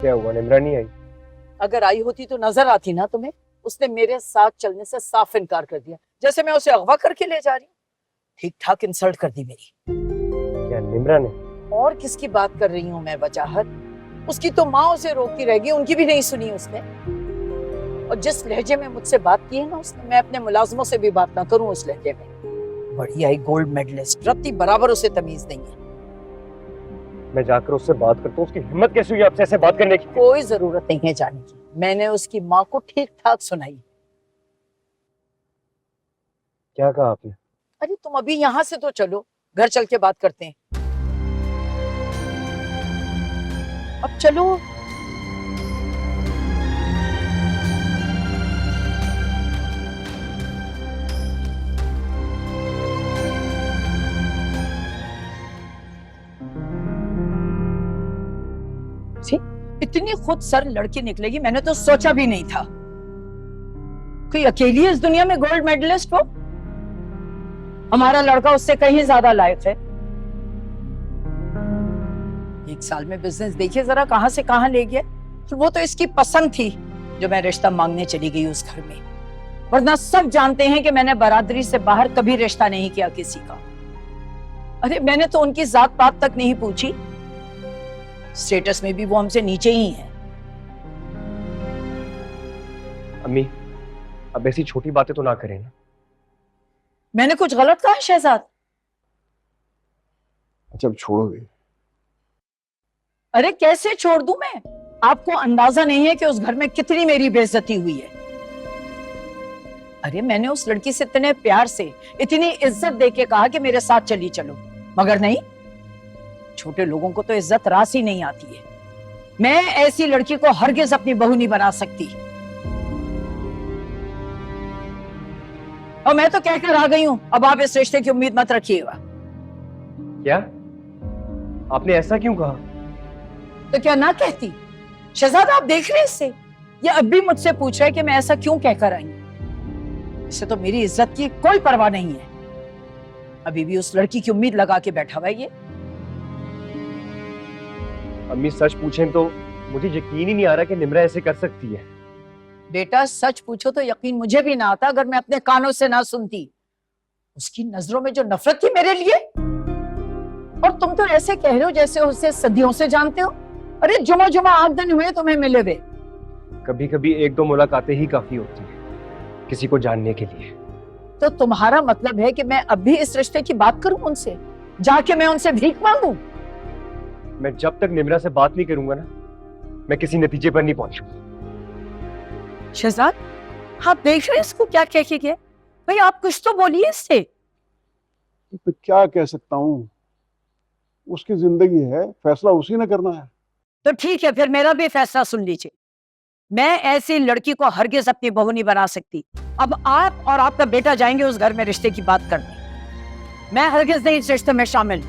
क्या हुआ, निम्रा नहीं आई? अगर आई होती तो नजर आती ना तुम्हें। उसने मेरे साथ चलने से साफ इनकार कर दिया, जैसे मैं उसे अगवा करके ले जा रही हूँ। ठीक ठाक इंसल्ट कर दी मेरी। क्या निम्रा ने? और किसकी बात कर रही हूँ मैं वजाहत? उसकी तो माँ उसे रोकती रहेगी, उनकी भी नहीं सुनी उसने। और जिस लहजे में मुझसे बात की है ना उसने, मैं अपने मुलाजमों से भी बात ना करूं उस लहजे में। बढ़िया ही गोल्ड मेडलिस्ट, रत्ती बराबर उसे तमीज नहीं है। मैं जाकर उससे बात करता हूँ। उसकी हिम्मत कैसे हुई आपसे ऐसे बात करने की? कोई जरूरत नहीं है जाने की, मैंने उसकी माँ को ठीक ठाक सुनाई। क्या कहा आपने? अरे तुम अभी यहाँ से तो चलो, घर चल के बात करते हैं। अब चलो। इतनी खुद सर लड़की निकलेगी मैंने तो सोचा भी नहीं था। कोई अकेली है इस दुनिया में गोल्ड मेडलिस्ट हो। हमारा लड़का उससे कहीं ज्यादा लायक है। 1 साल में बिजनेस देखिए जरा कहां से कहां ले गया। तो वो तो इसकी पसंद थी जो मैं रिश्ता मांगने चली गई उस घर में, वरना सब जानते हैं कि मैंने बरादरी से बाहर कभी रिश्ता नहीं किया किसी का। अरे मैंने तो उनकी जात पात तक नहीं पूछी, स्टेटस में भी वो हमसे नीचे ही है। अम्मी, अब ऐसी छोटी बातें तो ना करें ना। मैंने कुछ गलत कहा शहजाद? अच्छा अब छोड़ोगे? अरे कैसे छोड़ दूं मैं? आपको अंदाजा नहीं है कि उस घर में कितनी मेरी बेइज्जती हुई है। अरे मैंने उस लड़की से इतने प्यार से, इतनी इज्जत देके कहा कि मेरे साथ चली चलो, मगर नहीं। छोटे लोगों को तो इज्जत रास ही नहीं आती है। मैं ऐसी लड़की को हरगिज अपनी बहू नहीं बना सकती। और मैं तो कहकर आ गई हूं, अब आप इस रिश्ते की उम्मीद मत रखिएगा। क्या? आपने ऐसा क्यों कहा? तो क्या ना कहती? शहजाद आप देख रहे हैं इससे, ये अब भी मुझसे पूछ रहा है कि मैं ऐसा क्यों कहकर आई हूं। इसे तो मेरी इज्जत की कोई परवाह नहीं है। अभी भी उस लड़की की उम्मीद लगा के बैठा हुआ है ये। अम्मी सच पूछें तो मुझे यकीन ही नहीं आ रहा कि निम्रा ऐसे कर सकती है। बेटा सच पूछो तो यकीन मुझे भी ना आता अगर मैं अपने कानों से ना सुनती। उसकी नजरों में जो नफरत थी मेरे लिए, और तुम तो ऐसे कह रहे हो जैसे उसे सदियों से जानते हो। अरे जुमा जुमा 8 दिन हुए तुम्हें मिले हुए। कभी कभी 1-2 मुलाकातें ही काफी होती है किसी को जानने के लिए। तो तुम्हारा मतलब है कि मैं अब भी इस रिश्ते की बात करूं उनसे, जाके मैं उनसे भीख मांगू? मैं जब तक निम्रा से बात नहीं करूंगा ना, मैं किसी नतीजे पर नहीं पहुंचूंगा। शहजाद आप देख रहे हैं इसको क्या कह के गया? भाई आप कुछ तो बोलिए इससे। तो क्या कह सकता हूँ, उसकी जिंदगी है, फैसला उसी ने करना है। तो ठीक है फिर मेरा भी फैसला सुन लीजिए। मैं ऐसी लड़की को हरगिज अपनी बहू नहीं बना सकती। अब आप और आपका बेटा जाएंगे उस घर में रिश्ते की बात करने। मैं हरगिज नहीं इस रिश्ते में शामिल।